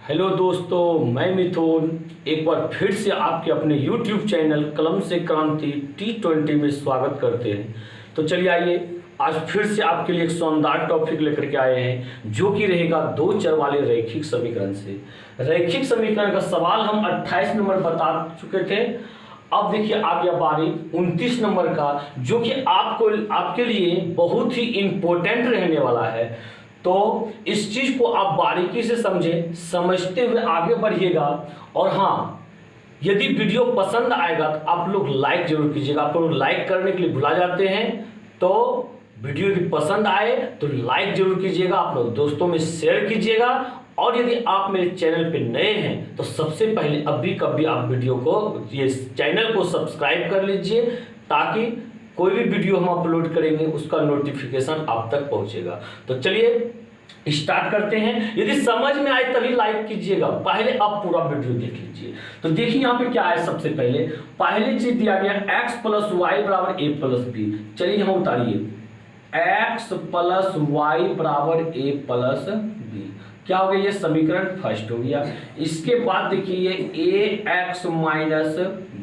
Hello दोस्तों, मैं मिथुन एक बार फिर से आपके अपने YouTube चैनल कलम से क्रांति T20 में स्वागत करते हैं। तो चलिए आइए, आज फिर से आपके लिए एक शानदार टॉपिक लेकर के आए हैं जो कि रहेगा दो चर वाले रैखिक समीकरण से। रैखिक समीकरण का सवाल हम 28 नंबर बता चुके थे। अब देखिए आ गया बारी 29 नंबर का, जो कि आपके लिए बहुत ही इंपॉर्टेंट रहने वाला है। तो इस चीज को आप बारीकी से समझें, समझते हुए आगे बढ़िएगा। और हाँ, यदि वीडियो पसंद आएगा तो आप लोग लाइक जरूर कीजिएगा। आप लोग लाइक करने के लिए भुला जाते हैं, तो वीडियो यदि पसंद आए तो लाइक जरूर कीजिएगा, आप लोग दोस्तों में शेयर कीजिएगा। और यदि आप मेरे चैनल पे नए हैं तो सबसे पहले अभी कभी आप वीडियो को, ये चैनल को सब्सक्राइब कर लीजिए, ताकि कोई भी वीडियो हम अपलोड करेंगे उसका नोटिफिकेशन आप तक पहुंचेगा। तो चलिए स्टार्ट करते हैं। यदि समझ में आए तभी लाइक कीजिएगा, पहले आप पूरा वीडियो देख लीजिए। तो देखिए यहाँ पे क्या है। सबसे पहले चीज दिया गया x प्लस वाई बराबर ए प्लस बी। चलिए यहाँ उतारिए, x प्लस वाई बराबर ए प्लस बी। क्या हो गया? ये समीकरण फर्स्ट हो गया। इसके बाद देखिए ये ए एक्स माइनस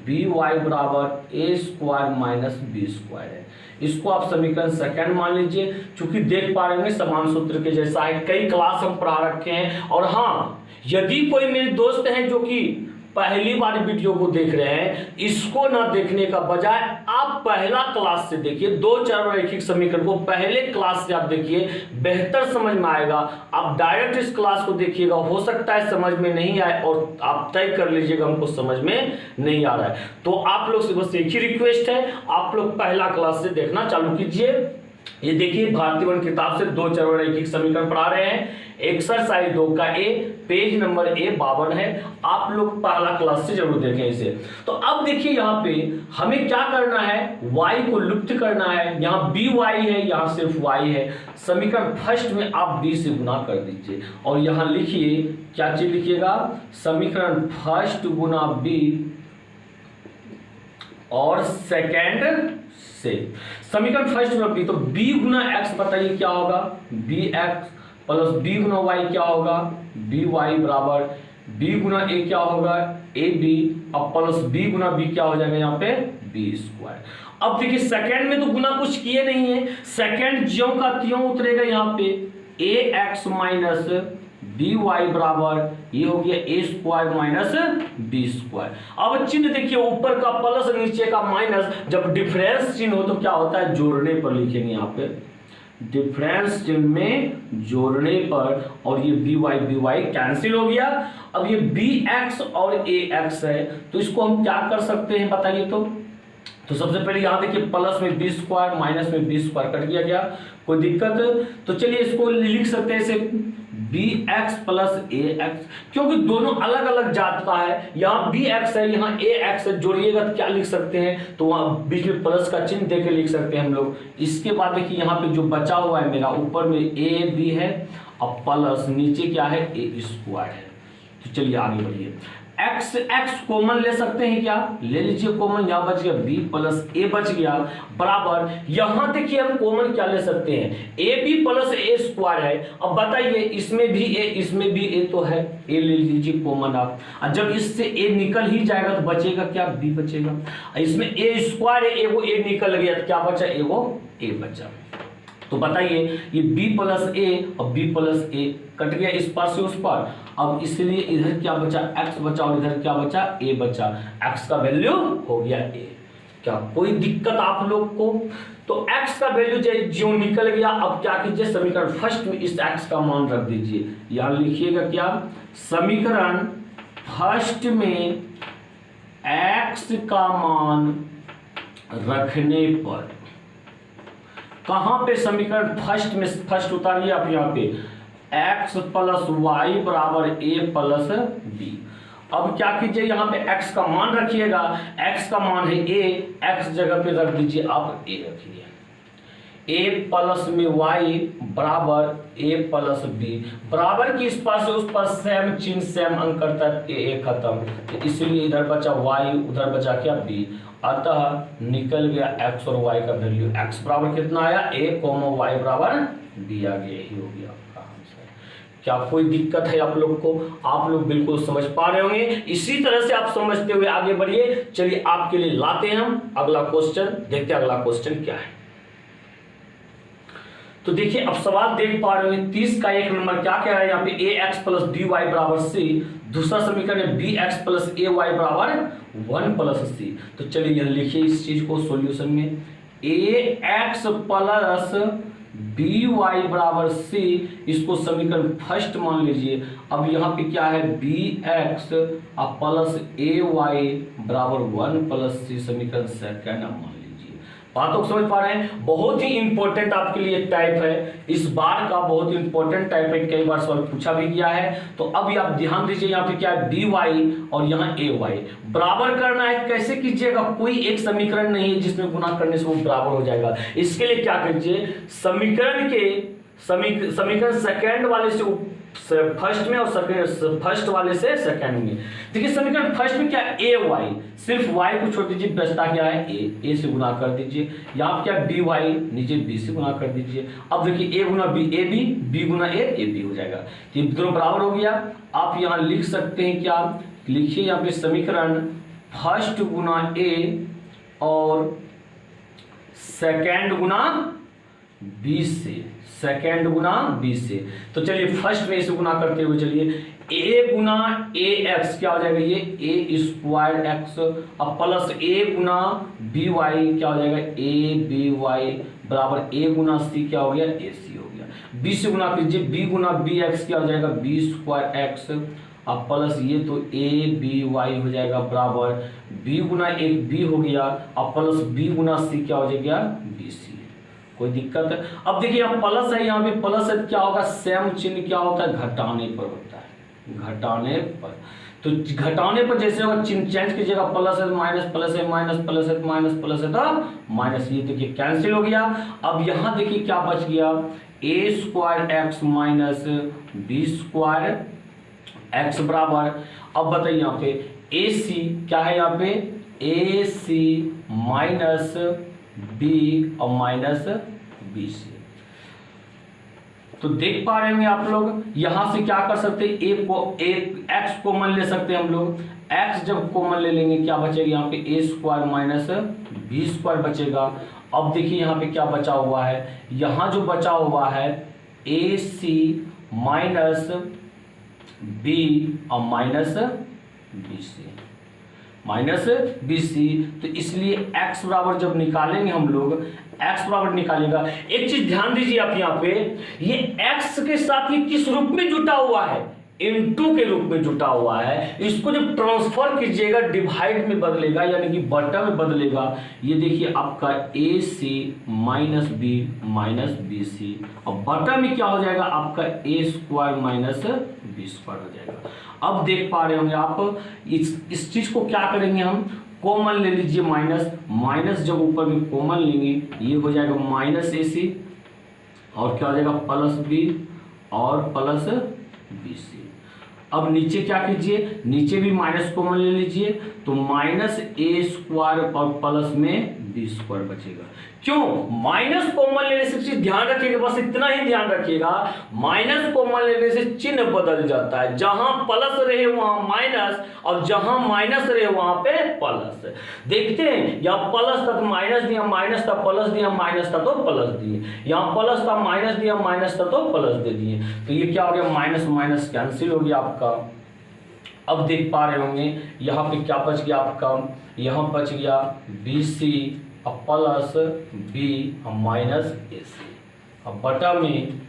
बी वाई बराबर ए स्क्वायर माइनस बी स्क्वायर है। इसको आप समीकरण सेकंड मान लीजिए। चूंकि देख पा रहे हैं समान सूत्र के जैसा है, कई क्लास हम पढ़ा रखे हैं। और हाँ, यदि कोई मेरे दोस्त हैं जो कि पहली बार वीडियो को देख रहे हैं, इसको ना देखने का बजाय आप पहला क्लास से देखिए। दो चर रैखिक समीकरण को पहले क्लास से आप देखिए, बेहतर समझ में आएगा। आप डायरेक्ट इस क्लास को देखिएगा, हो सकता है समझ में नहीं आए और आप तय कर लीजिएगा हमको समझ में नहीं आ रहा है। तो आप लोग से बस एक ही रिक्वेस्ट है, आप लोग पहला क्लास से देखना चालू कीजिए। ये देखिए भारतीय वन किताब से दो चर रैखिक समीकरण पढ़ा रहे हैं। एक्सरसाइज 2 का ए, पेज नंबर A52 है। आप लोग पहला क्लास से जरूर देखें इसे। तो अब देखिए यहाँ पे हमें क्या करना है, y को लुप्त करना है। यहाँ by है, यहाँ सिर्फ y है। समीकरण फर्स्ट में आप b से गुना कर दीजिए और यहाँ लिखिए, क्या चीज लिखिएगा, समीकरण फर्स्ट गुना b और सेकेंड से। समीकरण फर्स्ट में b, तो b गुना x बताइए क्या होगा, bx प्लस b गुना y क्या होगा, by बराबर b गुना a क्या होगा, ab, अब प्लस b गुना b क्या हो जाएगा यहाँ पे, b स्क्वायर। अब देखिए सेकंड में तो गुना कुछ किए नहीं है, सेकंड ज्यों का त्यों उतरेगा यहाँ पे। ax माइनस by बराबर ये हो गया a square minus b square. अब चिन्ह देखिए, ऊपर का प्लस नीचे का माइनस। जब डिफरेंस चिन्ह हो तो क्या होता है, जोड़ने पर लिखेंगे यहाँ पे, डिफरेंस चिन्ह में जोड़ने पर, और ये by कैंसिल हो गया। अब ये bx और ax है, तो इसको हम क्या कर सकते हैं बताइए। तो सबसे पहले यहाँ देखिए, प्लस में b स्क्वायर माइनस में b स्क्वायर कट गया, क्या कोई दिक्कत? तो चलिए इसको लिख सकते हैं इसे bx प्लस ax, क्योंकि दोनों अलग अलग जात का है। यहाँ bx है, यहाँ ax है, जोड़िएगा तो क्या लिख सकते हैं, तो वहाँ बीच में प्लस का चिन्ह देके लिख सकते हैं हम लोग। इसके बाद देखिए यहाँ पे जो बचा हुआ है मेरा, ऊपर में a b है और प्लस नीचे क्या है, a स्क्वायर है। तो चलिए आगे बढ़िए, x कॉमन ले सकते हैं, क्या ले लीजिए कॉमन, यहाँ बच गया b प्लस a बच गया बराबर। यहाँ देखिए हम कॉमन क्या ले सकते हैं, ab प्लस a स्क्वायर है। अब बताइए इसमें भी a इसमें भी a तो है, a ले लीजिए कॉमन आप। और जब इससे a निकल ही जाएगा तो बचेगा क्या, b बचेगा। इसमें a स्क्वायर है, एगो a निकल गया तो क्या बचा, एगो a बचा। तो बताइए ये b प्लस a और b प्लस a कट गया इस पार से उस पार। अब इसलिए इधर क्या बचा, x बचा, और इधर क्या बचा, a बचा। x का वैल्यू हो गया a। क्या कोई दिक्कत आप लोग को? तो x का वैल्यू जो निकल गया, अब क्या कीजिए, समीकरण फर्स्ट में इस x का मान रख दीजिए। यहां लिखिएगा क्या, समीकरण फर्स्ट में x का मान रखने पर, कहां पे, समीकरण फर्स्ट में, फर्स्ट उतारिए आप यहाँ पे, x प्लस वाई बराबर a प्लस b। अब क्या कीजिए, यहाँ पे x का मान रखिएगा, x का मान है a, x जगह पे रख दीजिए आप a रखिए। a प्लस में y बराबर a प्लस b, बराबर की इस पार से उस पर सेम चिन्ह सेम अंक करता है, a खत्म, तो इसलिए इधर बचा y, उधर बचा क्या b, अतः निकल गया x और y का वैल्यू। x बराबर कितना आया, a, y बराबर b आ गया। यही हो गया आपका आंसर। क्या कोई दिक्कत है आप लोग को? आप लोग बिल्कुल समझ पा रहे होंगे। इसी तरह से आप समझते हुए आगे बढ़िए। चलिए आपके लिए लाते हैं हम अगला क्वेश्चन, देखते हैं अगला क्वेश्चन क्या है। तो देखिए अब सवाल देख पा रहे होंगे 30 का 1 नंबर क्या कह रहा है यहाँ पे, ax प्लस dy बराबर c, दूसरा समीकरण है bx प्लस ay बराबर 1 प्लस c। तो चलिए यह लिखिए इस चीज को सॉल्यूशन में, ax प्लस by बराबर c, इसको समीकरण फर्स्ट मान लीजिए। अब यहाँ पे क्या है, bx प्लस ay बराबर 1 प्लस c, समीकरण सेकंड मान लीजिए। बातों को समझ पा रहे हैं? बहुत ही इंपॉर्टेंट आपके लिए टाइप है, इस बार का बहुत इंपॉर्टेंट टाइप है, कई बार सवाल पूछा भी गया है। तो अब आप ध्यान दीजिए, यहाँ पे क्या है dy और यहाँ ay बराबर करना है। कैसे कीजिएगा, कोई एक समीकरण नहीं है जिसमें गुना करने से वो बराबर हो जाएगा। इसके लिए क्या कीजिए, समीकरण सेकंड वाले से फर्स्ट में और फर्स्ट वाले से सेकंड में। देखिए समीकरण फर्स्ट में क्या है, ए वाई, सिर्फ y को छोड़ दीजिए, बचता क्या है a से गुना कर दीजिए। यहाँ क्या dy, नीचे b से गुना कर दीजिए। अब देखिए a Guna b ab, b Guna a ab हो जाएगा। ये दोनों बराबर हो गया। आप यहाँ लिख सकते हैं क्या, लिखिए यहाँ पे समीकरण फर्स्ट गुना a और सेकेंड गुना b से, सेकेंड गुना b से। तो चलिए फर्स्ट में इसे गुना करते हुए चलिए, a गुना ax क्या हो जाएगा, ये a स्क्वायर x, अब प्लस a गुना by क्या हो जाएगा, a by बराबर a गुना c क्या हो गया, ac हो गया। b से गुना कीजिए, b गुना bx क्या हो जाएगा, b स्क्वायर x, अब प्लस ये तो a by हो जाएगा बराबर b गुना एक b हो गया, अब प्लस b गुना c क्या हो जाएगा, bc। कोई दिक्कत है? अब देखिए यहाँ प्लस है, यहाँ पे प्लस है, क्या होगा, सेम चिन्ह क्या होता है, घटाने पर होता है, घटाने पर। तो घटाने पर जैसे होगा चिन्ह चेंज कीजिएगा, प्लस है माइनस, प्लस है माइनस, प्लस है माइनस, प्लस है तो माइनस, ये देखिए कैंसिल हो गया। अब यहाँ देखिए क्या बच गया, a square x minus b square x बराबर, अब बताइए यहाँ पे ए सी क्या है, यहाँ पे ए सी माइनस बी और माइनस बी सी। तो देख पा रहे होंगे आप लोग, यहां से क्या कर सकते हैं, एक्स कॉमन ले सकते हैं हम लोग। एक्स जब कॉमन ले लेंगे क्या बचेगा, यहाँ पे ए स्क्वायर माइनस बी स्क्वायर बचेगा। अब देखिए यहाँ पे क्या बचा हुआ है, यहाँ जो बचा हुआ है ए सी माइनस बी और minus b c, minus b c. तो इसलिए x बराबर जब निकालेंगे हम लोग, x बराबर निकालेगा, एक चीज ध्यान दीजिए आप यहाँ पे, ये x के साथ ये किस रूप में जुटा हुआ है, इनटू के रूप में जुटा हुआ है। इसको जब ट्रांसफर कीजिएगा डिवाइड में बदलेगा, यानी कि बटा में बदलेगा। ये देखिए आपका ए सी माइनस बी सी, और बटा में क्या हो जाएगा आपका ए स्क्वायर माइनस बी स्क्वायर हो जाएगा। अब देख पा रहे होंगे आप, इस चीज को क्या करेंगे हम, कॉमन ले लीजिए माइनस, माइनस जब ऊपर में कॉमन लेंगे ये हो जाएगा माइनस ए सी, और क्या हो जाएगा प्लस बी और प्लस बी सी। अब नीचे क्या कीजिए, नीचे भी माइनस कॉमन ले लीजिए, तो माइनस ए स्क्वायर और प्लस में बी स्क्वायर बचेगा। क्यों, माइनस कॉमन लेने से चीज ध्यान रखिएगा, बस इतना ही ध्यान रखिएगा, माइनस कॉमन लेने से चिन्ह बदल जाता है। जहां प्लस रहे वहां माइनस, और जहां माइनस रहे वहां पे प्लस। देखते हैं, यहाँ प्लस था तो माइनस दिया, माइनस था प्लस दिया, माइनस था तो प्लस दिए, यहाँ प्लस था माइनस दिया, माइनस था तो प्लस दे दिए। तो ये क्या हो गया, माइनस माइनस कैंसिल हो गया आपका। अब देख पा रहे होंगे यहाँ पे क्या बच गया आपका, यहाँ बच गया B C plus B minus A C, अब बटा में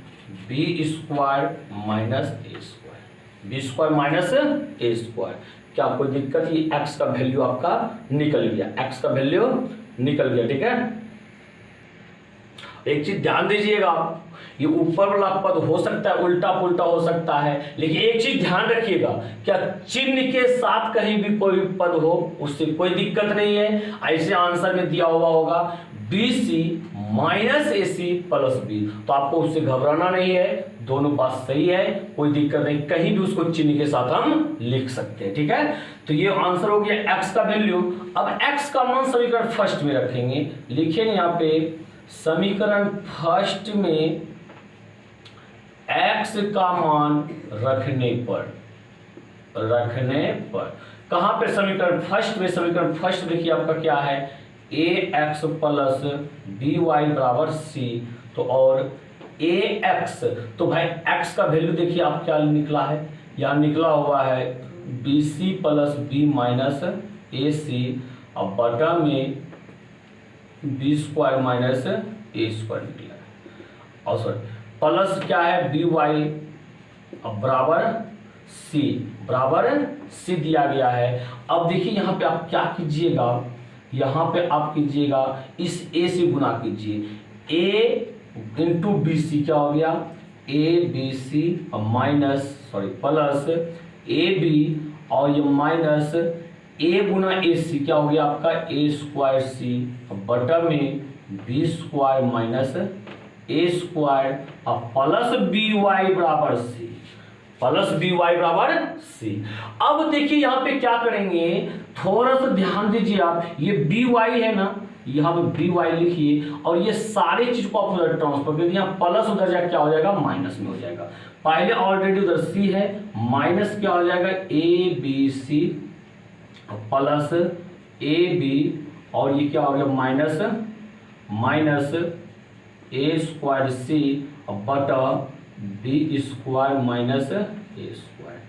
B square minus A square, B square minus A square. क्या कोई दिक्कत, ये एक्स का वैल्यू आपका निकल गया, एक्स का वैल्यू निकल गया। ठीक है, एक चीज ध्यान दीजिएगा, ये ऊपर वाला पद हो सकता है उल्टा पुल्टा हो सकता है, लेकिन एक चीज ध्यान रखिएगा, क्या चिन्ह के साथ कहीं भी कोई पद हो उससे कोई दिक्कत नहीं है। ऐसे आंसर में दिया हुआ होगा B c minus A C plus B. तो आपको उससे घबराना नहीं है, दोनों बात सही है, कोई दिक्कत नहीं, कहीं भी उसको चिन्ह के साथ हम लिख सकते हैं। ठीक है, तो ये आंसर हो गया x का वैल्यू। अब x का मान समीकरण फर्स्ट में रखेंगे, लिखेंगे यहाँ पे समीकरण फर्स्ट में x का मान रखने पर कहां पे समीकरण फर्स्ट में, समीकरण फर्स्ट देखिए आपका क्या है, ए एक्स प्लस बी वाई बराबर सी। तो और ए एक्स, तो भाई एक्स का वैल्यू देखिए आप क्या निकला है, यहाँ निकला हुआ है B C plus B minus A C, और बटा में B square minus A square निकला है, और सॉरी प्लस क्या है बी वाई बराबर सी दिया गया है। अब देखिए यहाँ पे आप क्या कीजिएगा, यहाँ पे आप कीजिएगा इस a से गुना कीजिए, a इंटू बी सी क्या हो गया, A B C plus A B, और ये माइनस a गुना ए सी क्या हो गया आपका ए स्क्वायर सी, बटा में B square minus A square, और प्लस बी वाई बराबर सी। अब देखिए यहाँ पे क्या करेंगे, थोड़ा सा ध्यान दीजिए आप, ये बी वाई है ना, यहाँ पे बी वाई लिखिए, और ये सारे चीज को आप उधर ट्रांसफर कर दिए, प्लस उधर जाकर क्या हो जाएगा माइनस में हो जाएगा। पहले ऑलरेडी उधर सी है, माइनस क्या हो जाएगा a B C plus A B, और ये क्या हो गया माइनस ए स्क्वायर सी बटा B square minus A square.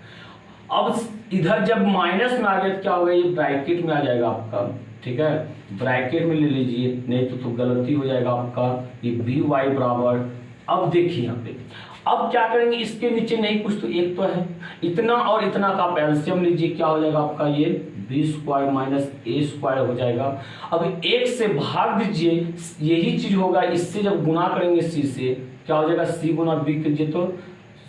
अब इधर जब माइनस में आ गया तो क्या होगा, ये ब्रैकेट में आ जाएगा आपका। ठीक है, ब्रैकेट में ले लीजिए, नहीं तो गलती हो जाएगा आपका, ये बी वाई बराबर। अब देखिए यहाँ पे अब क्या करेंगे, इसके नीचे नहीं कुछ तो एक तो है, इतना और इतना का आप एलसीएम लीजिए, क्या हो जाएगा आपका ये B square minus A square हो जाएगा। अब एक से भाग दीजिए, यही चीज होगा, इससे जब गुना करेंगे सी से क्या हो जाएगा, सी गुना बी कीजिए तो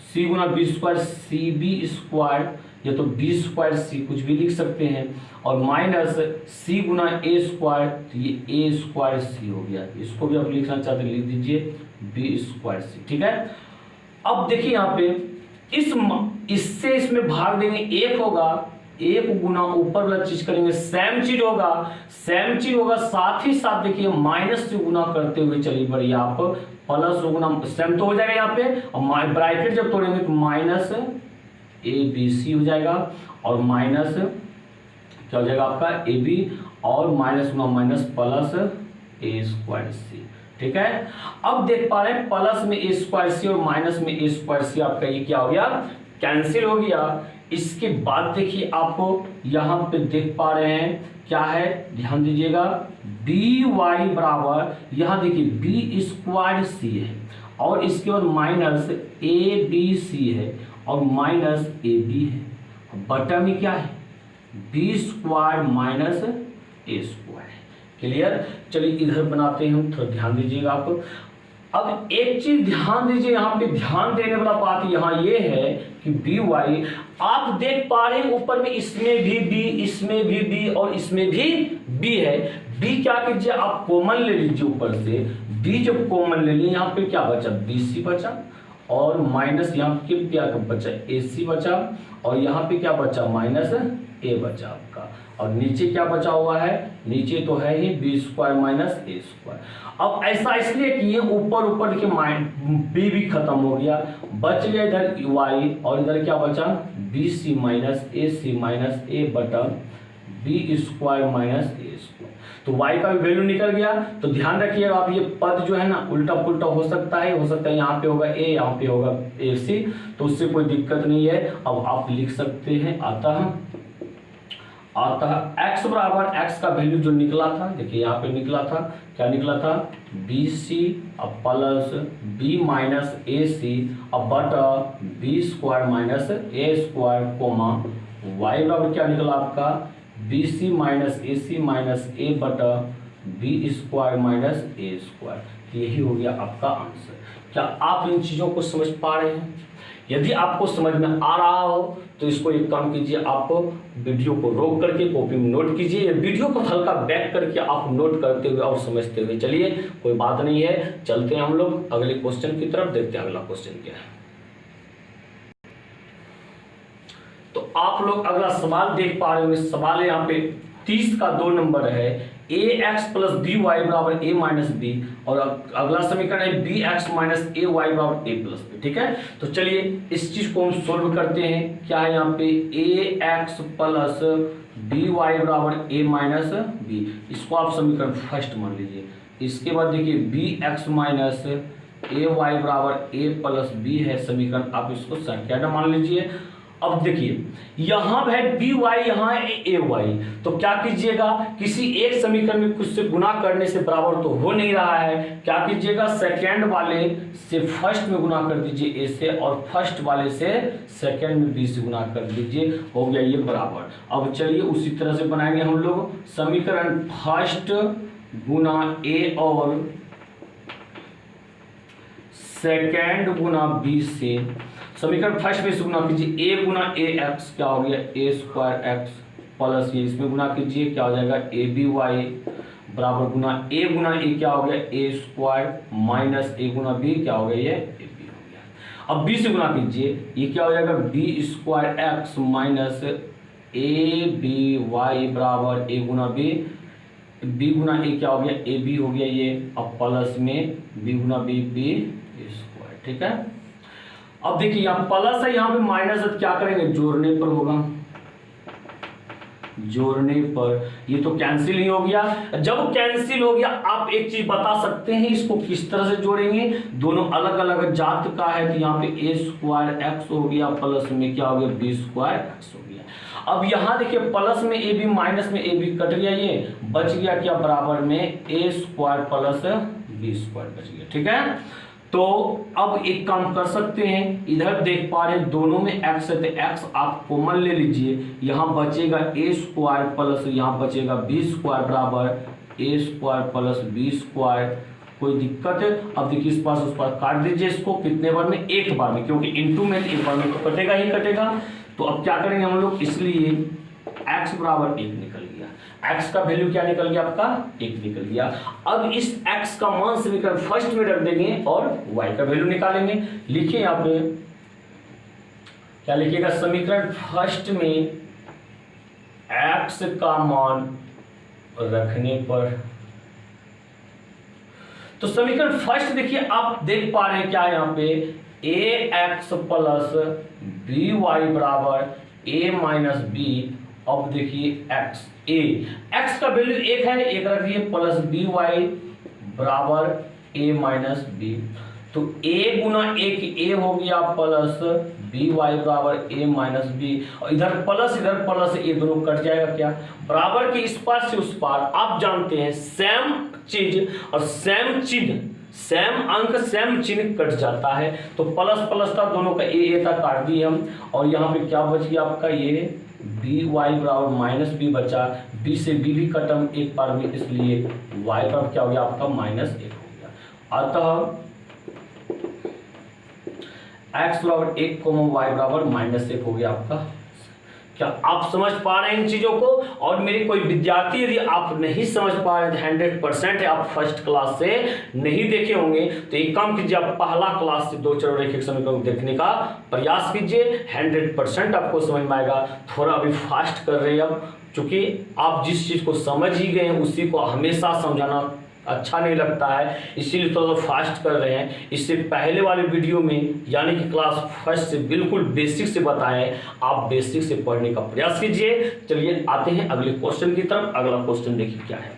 सी गुना B square C B square, या तो बी स्क्वायर सी कुछ भी लिख सकते हैं, और माइनस सी गुना ए स्क्वायर, तो ये ए स्क्वायर सी हो गया, इसको भी आप लिखना चाहते लिख दीजिए बी स्क्वायर सी। ठीक है, अब देखिए यहाँ पे इससे इसमें भाग देंगे, एक होगा, एक गुना ऊपर वाला चीज करेंगे, सेम चीज होगा, साथ ही साथ देखिए माइनस से गुना करते हुए चलिए बढ़िया, आप प्लस गुना सेम तो हो जाएगा यहाँ पे, और ब्रैकेट जब तोड़ेंगे तो माइनस ए बी सी हो जाएगा, और माइनस क्या हो जाएगा आपका ए बी, और माइनस गुना माइनस प्लस ए स्क्वायर सी। ठीक है, अब देख पा रहे हैं प्लस में ए स्क्वायर सी और माइनस में ए स्क्वायर सी, आपका ये क्या हो गया कैंसिल हो गया। इसके बाद देखिए आपको यहाँ पे देख पा रहे हैं क्या है, ध्यान दीजिएगा, बी वाई बराबर, यहाँ देखिए बी स्क्वायर सी है, और इसके बाद माइनस ए बी सी है, और माइनस ए बी है, बटा में क्या है B square minus A square. Clear, चलिए इधर बनाते हैं हम, थोड़ा ध्यान दीजिएगा आप। अब एक चीज ध्यान दीजिए, यहाँ पे ध्यान देने वाला बात यहाँ ये है कि बी वाई आप देख पा रहे हैं ऊपर में, इसमें भी बी, इसमें भी बी, और इसमें भी बी है। बी क्या कीजिए आप कॉमन ले लीजिए ऊपर से, बी जब कॉमन ले लिए यहाँ पे क्या बचा बी सी बचा, और माइनस यहाँ पे क्या बचा ए सी बचा, और यहाँ पे क्या बचा माइनस ए बचा आपका, और नीचे क्या बचा हुआ है, नीचे तो है ही B square minus A square. अब ऐसा इसलिए कि ये ऊपर देखिए बी भी खत्म हो गया, बच गया इधर वाई, और इधर क्या बचा बी सी माइनस ए बटा B square minus A square. तो y का भी वैल्यू निकल गया। तो ध्यान रखिएगा आप, ये पद जो है ना उल्टा पुल्टा हो सकता है, यहाँ पे होगा a, यहाँ पे होगा ए सी, तो उससे कोई दिक्कत नहीं है। अब आप लिख सकते हैं अतः x बराबर, x का वैल्यू जो निकला था देखिए यहाँ पे निकला था, क्या निकला था B C plus B minus A C बटा B square minus A square comma y बराबर क्या निकला आपका बी सी माइनस ए बटा B square minus A square. यही हो गया आपका आंसर। क्या आप इन चीज़ों को समझ पा रहे हैं? यदि आपको समझ में आ रहा हो तो इसको एक काम कीजिए, आप वीडियो को रोक करके कॉपी में नोट कीजिए, या वीडियो को हल्का बैक करके आप नोट करते हुए और समझते हुए चलिए, कोई बात नहीं है। चलते हैं हम लोग अगले क्वेश्चन की तरफ, देखते हैं अगला क्वेश्चन क्या है। तो आप लोग अगला सवाल देख पा रहे होंगे। सवाल यहाँ पे 30 का 2 नंबर है, ax प्लस बी वाई बराबर ए माइनस बी, और अगला समीकरण है B x minus a Y बराबर ए प्लस बी। ठीक है, तो चलिए इस चीज को हम सोल्व करते हैं। क्या है यहाँ पे ए एक्स प्लस बी वाई बराबर ए माइनस बी, इसको आप समीकरण फर्स्ट मान लीजिए। इसके बाद देखिए B x minus a Y बराबर ए प्लस बी है समीकरण, आप इसको संख्या मान लीजिए। अब देखिए यहाँ है बी वाई, यहाँ है ए वाई, तो क्या कीजिएगा, किसी एक समीकरण में कुछ से गुना करने से बराबर तो हो नहीं रहा है, क्या कीजिएगा सेकंड वाले से फर्स्ट में गुना कर दीजिए ए से, और फर्स्ट वाले से सेकंड में बी से गुना कर दीजिए, हो गया ये बराबर। अब चलिए उसी तरह से बनाएंगे हम लोग समीकरण फर्स्ट गुना ए और सेकेंड गुना बी से, समीकरण फर्स्ट में से गुना कीजिए, ए गुना ए एक्स क्या हो गया ए स्क्वायर एक्स प्लस ये इसमें गुना कीजिए क्या हो जाएगा ए बी वाई बराबर गुना ए क्या हो गया ए स्क्वायर माइनस ए गुना बी क्या हो गया ये ए बी हो गया। अब बी से गुना कीजिए, ये क्या हो जाएगा b square x minus a b y बराबर ए गुना बी गुना ए क्या हो गया ए बी हो गया ये, अब प्लस में बी गुना बी स्क्वायर। ठीक है, अब देखिए यहाँ प्लस है, यहाँ पे माइनस है, क्या करेंगे जोड़ने पर होगा, जोड़ने पर ये तो कैंसिल ही हो गया। जब कैंसिल हो गया आप एक चीज बता सकते हैं इसको किस तरह से जोड़ेंगे, दोनों अलग अलग जात का है, तो यहाँ पे ए स्क्वायर एक्स हो गया प्लस में क्या हो गया बी स्क्वायर एक्स हो गया। अब यहाँ देखिए प्लस में ए बी माइनस में ए बी कट गया, ये बच गया क्या बराबर में ए स्क्वायर प्लस बी स्क्वायर बच गया। ठीक है, तो अब एक काम कर सकते हैं, इधर देख पा रहे हैं दोनों में x है तो x आप कॉमन ले लीजिए, यहाँ बचेगा ए स्क्वायर प्लस यहाँ बचेगा बी स्क्वायर बराबर ए स्क्वायर प्लस बी स्क्वायर। कोई दिक्कत है? अब देखिए इस पास उस पास काट दीजिए इसको, कितने बार में एक बार में, क्योंकि इनटू में एक बार में तो कटेगा ही कटेगा। तो अब क्या करेंगे हम लोग, इसलिए x बराबर 1 निकल गया, x का वैल्यू क्या निकल गया आपका 1 निकल गया। अब इस x का मान समीकरण फर्स्ट में रख देंगे और y का वैल्यू निकालेंगे। लिखिए यहाँ पे क्या लिखिएगा, समीकरण फर्स्ट में x का मान रखने पर, तो समीकरण फर्स्ट देखिए आप देख पा रहे हैं क्या यहाँ पे ए एक्स प्लस बी वाई बराबर ए माइनस बी। अब देखिए एक्स का वैल्यू 1 है, 1 रख दिए प्लस बी वाई बराबर ए माइनस बी, तो ए गुना ए हो गया प्लस बी वाई बराबर ए माइनस बी, और इधर प्लस ये दोनों कट जाएगा क्या, बराबर के इस पार से उस पार। आप जानते हैं सेम चीज और सेम चिन्ह, सेम अंक सेम चिन्ह कट जाता है, तो प्लस था दोनों का ए तक काट दिए हम, और यहाँ पे क्या बच गया आपका ये बी वाई बराबर माइनस बी बचा, बी से बी भी कटम एक बार में, इसलिए वाई बराबर क्या हो गया आपका -1 हो गया। अतः x बराबर 1 y बराबर -1 हो गया आपका। क्या आप समझ पा रहे हैं इन चीजों को? और मेरे कोई विद्यार्थी यदि आप नहीं समझ पा रहे हैं 100% है, आप फर्स्ट क्लास से नहीं देखे होंगे, तो एक काम कीजिए, आप पहला क्लास से 2 चरण रेखिक समीकरण देखने का प्रयास कीजिए, 100% आपको समझ में आएगा। थोड़ा अभी फास्ट कर रहे हैं अब, चूंकि आप जिस चीज को समझ ही गए हैं उसी को हमेशा समझाना अच्छा नहीं लगता है, इसीलिए थोड़ा सा फास्ट कर रहे हैं। इससे पहले वाले वीडियो में यानी कि क्लास फर्स्ट से बिल्कुल बेसिक से बताएं, आप बेसिक से पढ़ने का प्रयास कीजिए। चलिए आते हैं अगले क्वेश्चन की तरफ। अगला क्वेश्चन देखिए क्या है।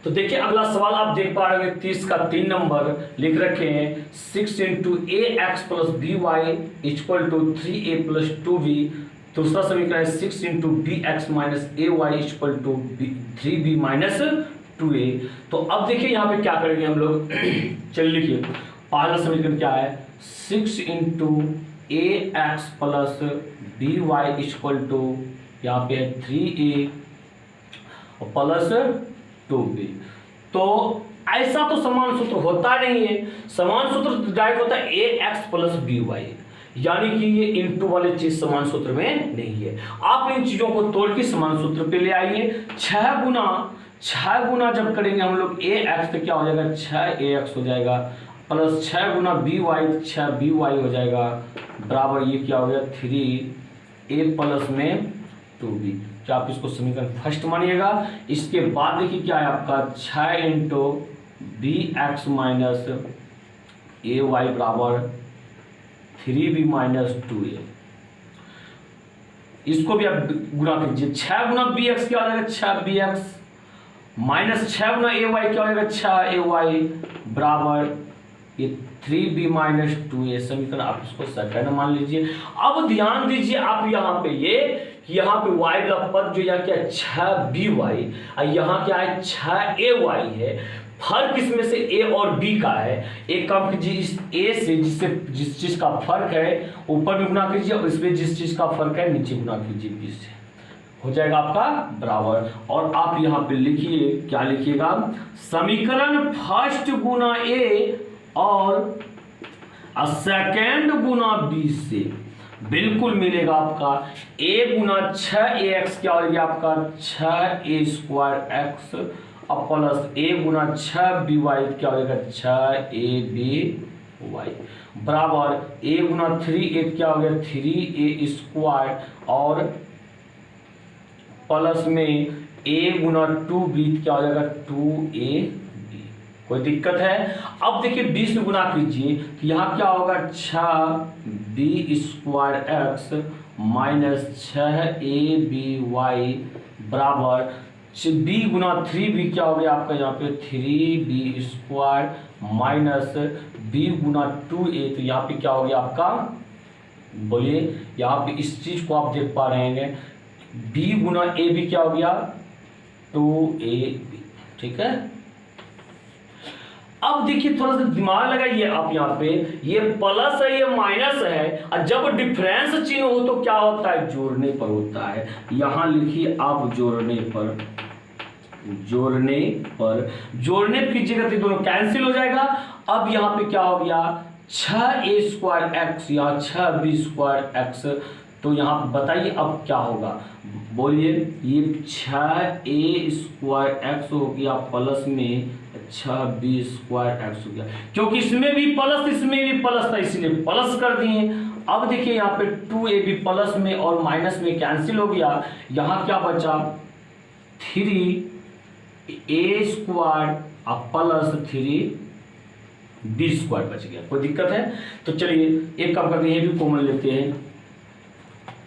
तो देखिए अगला सवाल आप देख पा रहे हैं 30 का 3 नंबर लिख रखे हैं 6 × ax plus b y equal to 3a plus 2b। दूसरा समीकरण है 6 × bx minus a y equal to 3b minus 2a। तो अब देखिए यहाँ पे क्या करेंगे हम लोग चलिए लिखिए, पहला समीकरण क्या है 6 × ax plus b y equal to यहाँ पे 3a प्लस 2b। तो तो ऐसा तो समान सूत्र होता नहीं है, समान सूत्र डायरेक्ट होता है ए एक्स प्लस बी वाई, यानी कि ये इनटू वाली चीज समान सूत्र में नहीं है। आप इन चीजों को तोड़ के समान सूत्र पे ले आइए। 6 गुना जब करेंगे हम लोग ए एक्स तो क्या हो जाएगा, 6 ए एक्स हो जाएगा, प्लस 6 गुना बी वाई, 6 बी वाई हो जाएगा, बराबर ये क्या हो गया 3 ए प्लस में 2b। क्या आप इसको समीकरण फर्स्ट मानिएगा। इसके बाद देखिए क्या है आपका 6 into B x minus a Y बराबर 3b माइनस 2a। इसको भी आप गुना कीजिए। 6 गुना बी एक्स क्या हो जाएगा 6 बी एक्स माइनस 6 गुना ए वाई क्या हो जाएगा 6 ए वाई बराबर ये 3b माइनस 2a। समीकरण आप इसको सेकंड मान लीजिए। अब ध्यान दीजिए आप यहाँ पे यहाँ पे y का पद जो यहाँ क्या 6b वाई और यहाँ क्या है 6a वाई है। फर्क इसमें से a और b का है। एक काम कीजिए इस a से जिस चीज का फर्क है ऊपर भी गुना कीजिए और इसमें जिस चीज का फर्क है नीचे गुना कीजिए b से, हो जाएगा आपका बराबर। और आप यहाँ पे लिखिए क्या लिखिएगा, समीकरण फर्स्ट गुना a और सेकेंड गुना b से बिल्कुल मिलेगा आपका a गुना 6ax क्या हो गया आपका 6a स्क्वायर एक्स और प्लस a गुना 6by क्या हो जाएगा 6aby बराबर a गुना 3a क्या हो गया 3a स्क्वायर और प्लस में a गुना 2b क्या हो जाएगा 2ab। कोई दिक्कत है? अब देखिए 20 से गुना कीजिए तो यहाँ क्या होगा 6b square x minus 6aby बराबर b गुना 3b क्या हो गया आपका यहाँ पे 3b स्क्वायर माइनस b गुना 2a। तो यहाँ पे क्या हो गया आपका, बोलिए यहाँ पे इस चीज को आप देख पा रहे हैं b गुना ab क्या हो गया 2ab। ठीक है, अब देखिए थोड़ा सा दिमाग लगाइए आप यहाँ पे, ये प्लस है ये माइनस है और जब डिफरेंस चिन्ह हो तो क्या होता है जोड़ने पर होता है। यहाँ लिखिए आप जोड़ने पर कीजिएगा तो दोनों कैंसिल हो जाएगा। अब यहाँ पे क्या हो गया 6a स्क्वायर एक्स यहाँ 6b स्क्वायर एक्स। तो यहाँ बताइए अब क्या होगा, बोलिए ये 6a स्क्वायर एक्स हो गया प्लस में 6b स्क्वायर एक्स हो गया, क्योंकि इसमें भी प्लस इसमें भी प्लस था इसलिए प्लस कर दिए। अब देखिए यहाँ पे 2ab प्लस में और माइनस में कैंसिल हो गया। यहाँ क्या बचा 3a square plus 3b square बच गया। कोई दिक्कत है? तो चलिए एक काम करते हैं, ये भी कॉमन लेते हैं।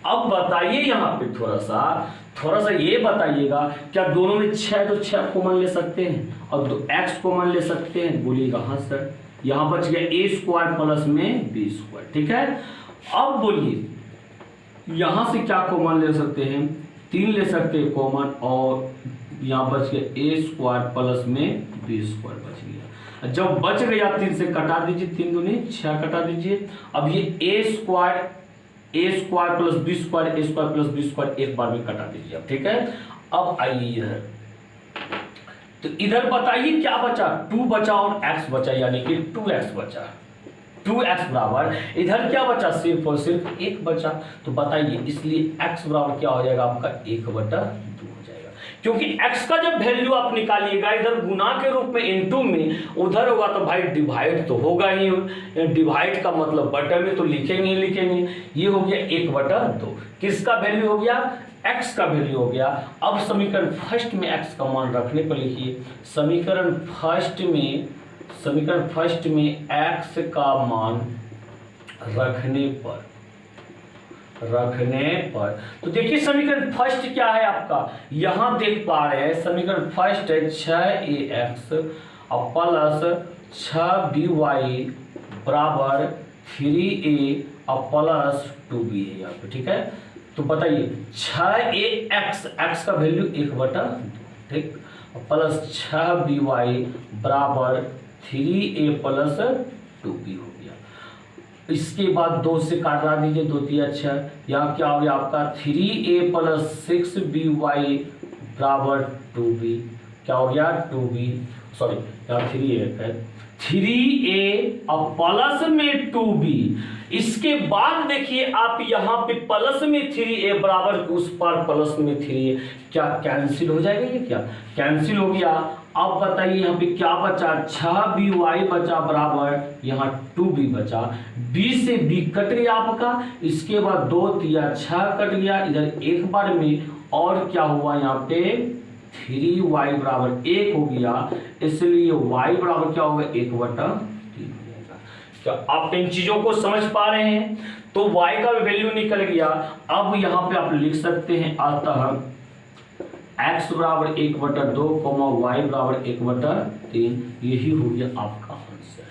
अब बताइए यहाँ पे थोड़ा सा ये बताइएगा क्या दोनों में 6 तो 6 कॉमन ले सकते हैं और x कॉमन ले सकते हैं? बोलिएगा हाँ सर। यहाँ बच गया a स्क्वायर प्लस में b स्क्वायर। ठीक है, अब बोलिए यहाँ से क्या कॉमन ले सकते हैं 3 ले सकते हैं कॉमन और यहाँ बच गया a स्क्वायर प्लस में b स्क्वायर बच गया। जब बच गया 3 से कटा दीजिए, 3 दूनी 6 कटा दीजिए। अब ये a square plus b square a square plus b square एक बार में कटा दीजिए अब। ठीक है, अब आइए इधर, तो इधर बताइए क्या बचा 2 बचा और x बचा यानी कि 2x बचा। 2x बराबर इधर क्या बचा सिर्फ और सिर्फ 1 बचा। तो बताइए इसलिए x बराबर क्या हो जाएगा आपका 1/2 हो जाएगा, क्योंकि x का जब वैल्यू आप निकालिएगा इधर गुना के रूप में इनटू में, उधर होगा तो भाई डिवाइड तो होगा ही। डिवाइड का मतलब बटे में तो लिखेंगे। ये हो गया 1/2। किसका वैल्यू हो गया x का वैल्यू हो गया। अब समीकरण फर्स्ट में x का मान रखने पर लिखिए, समीकरण फर्स्ट में x का मान रखने पर तो देखिए समीकरण फर्स्ट क्या है आपका, यहां देख पा रहे हैं समीकरण फर्स्ट है 6ax और प्लस 6by बराबर 3a और प्लस 2b है यहाँ पे। ठीक है, तो बताइए 6ax x का वैल्यू 1/2, ठीक, और प्लस 6by बराबर 3a प्लस 2b हो गया। इसके बाद 2 से काटा दीजिए, 2 3 6, यहाँ क्या हो गया आपका 3a प्लस 6by बराबर 2b, क्या हो गया 2b। सॉरी यहाँ 3a है, 3a अब प्लस में 2b। इसके बाद देखिए आप यहाँ पे प्लस में 3a बराबर उस पर प्लस में 3a, क्या कैंसिल हो जाएगा? ये क्या कैंसिल हो गया? अब बताइए यहाँ पे क्या बचा? 6by बचा बराबर यहाँ 2b बचा, b से b कट गया आपका, इसके बाद 2 तिया 6 कट गया, इधर एक बार में, और क्या हुआ यहाँ पे 3y बराबर 1 हो गया, इसलिए y बराबर क्या होगा 1/3 हो जाएगा। क्या आप इन चीजों को समझ पा रहे हैं? तो y का वैल्यू निकल गया। अब यहाँ पे आप लिख सकते हैं अतः x बराबर 1/2 y बराबर 1/3, यही हो गया आपका आंसर।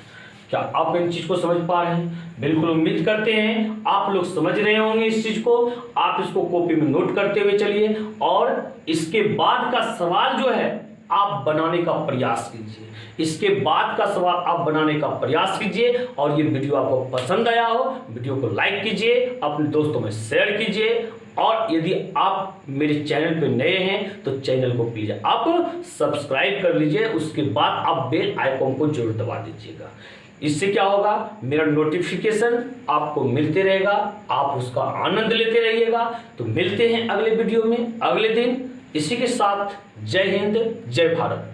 क्या आप इन चीज को समझ पा रहे हैं? बिल्कुल उम्मीद करते हैं आप लोग समझ रहे होंगे इस चीज को। आप इसको कॉपी में नोट करते हुए चलिए और इसके बाद का सवाल जो है आप बनाने का प्रयास कीजिए। इसके बाद का सवाल आप बनाने का प्रयास कीजिए, और ये वीडियो आपको पसंद आया हो, वीडियो को लाइक कीजिए, अपने दोस्तों में शेयर कीजिए, और यदि आप मेरे चैनल पे नए हैं तो चैनल को प्लीज आप सब्सक्राइब कर लीजिए। उसके बाद आप बेल आइकॉन को जरूर दबा दीजिएगा। इससे क्या होगा, मेरा नोटिफिकेशन आपको मिलते रहेगा, आप उसका आनंद लेते रहिएगा। तो मिलते हैं अगले वीडियो में अगले दिन। इसी के साथ जय हिंद, जय भारत।